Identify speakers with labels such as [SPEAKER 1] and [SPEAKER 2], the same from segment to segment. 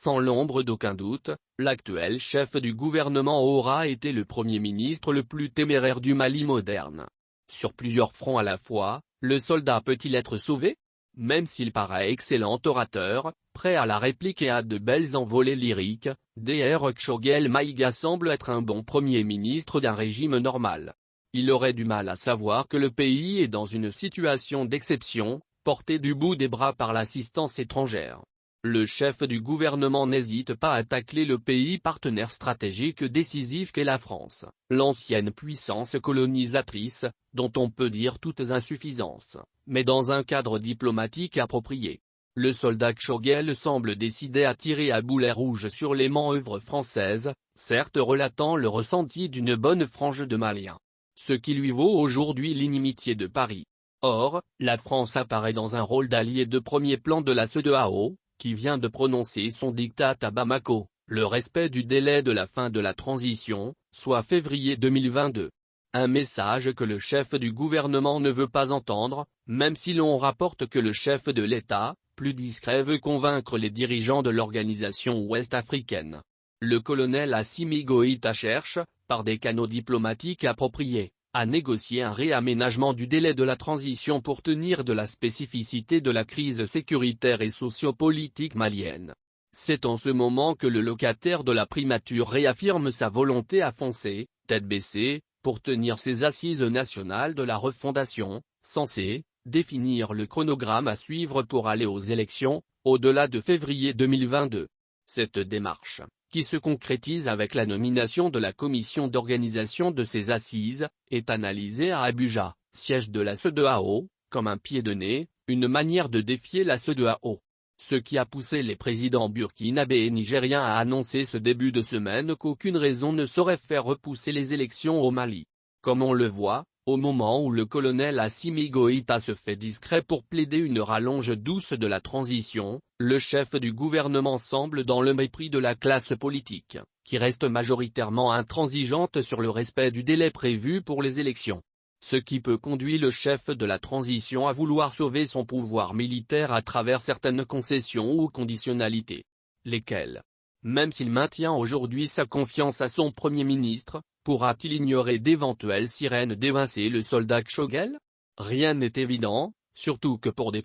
[SPEAKER 1] Sans l'ombre d'aucun doute, l'actuel chef du gouvernement aura été le premier ministre le plus téméraire du Mali moderne. Sur plusieurs fronts à la fois, le soldat peut-il être sauvé? Même s'il paraît excellent orateur, prêt à la réplique et à de belles envolées lyriques, Dr Choguel Maïga semble être un bon premier ministre d'un régime normal. Il aurait du mal à savoir que le pays est dans une situation d'exception, porté du bout des bras par l'assistance étrangère. Le chef du gouvernement n'hésite pas à tacler le pays partenaire stratégique décisif qu'est la France, l'ancienne puissance colonisatrice, dont on peut dire toutes insuffisances, mais dans un cadre diplomatique approprié. Le soldat Choguel semble décidé à tirer à boulet rouge sur les manœuvres françaises, certes relatant le ressenti d'une bonne frange de Maliens. Ce qui lui vaut aujourd'hui l'inimitié de Paris. Or, la France apparaît dans un rôle d'allié de premier plan de la CEDEAO, qui vient de prononcer son diktat à Bamako, le respect du délai de la fin de la transition, soit février 2022. Un message que le chef du gouvernement ne veut pas entendre, même si l'on rapporte que le chef de l'État, plus discret, veut convaincre les dirigeants de l'organisation ouest-africaine. Le colonel Assimi Goïta cherche, par des canaux diplomatiques appropriés, à négocier un réaménagement du délai de la transition pour tenir de la spécificité de la crise sécuritaire et sociopolitique malienne. C'est en ce moment que le locataire de la primature réaffirme sa volonté à foncer, tête baissée, pour tenir ses assises nationales de la refondation, censées définir le chronogramme à suivre pour aller aux élections, au-delà de février 2022. Cette démarche, qui se concrétise avec la nomination de la commission d'organisation de ces assises, est analysée à Abuja, siège de la CEDEAO, comme un pied de nez, une manière de défier la CEDEAO. Ce qui a poussé les présidents burkinabés et nigériens à annoncer ce début de semaine qu'aucune raison ne saurait faire repousser les élections au Mali. Comme on le voit, au moment où le colonel Assimi Goïta se fait discret pour plaider une rallonge douce de la transition, le chef du gouvernement semble dans le mépris de la classe politique, qui reste majoritairement intransigeante sur le respect du délai prévu pour les élections. Ce qui peut conduire le chef de la transition à vouloir sauver son pouvoir militaire à travers certaines concessions ou conditionnalités. Lesquelles? Même s'il maintient aujourd'hui sa confiance à son Premier ministre, pourra-t-il ignorer d'éventuelles sirènes d'évincer le soldat Choguel? Rien n'est évident, surtout que pour des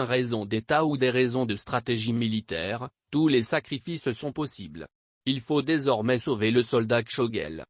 [SPEAKER 1] raisons d'État ou des raisons de stratégie militaire, tous les sacrifices sont possibles. Il faut désormais sauver le soldat Choguel.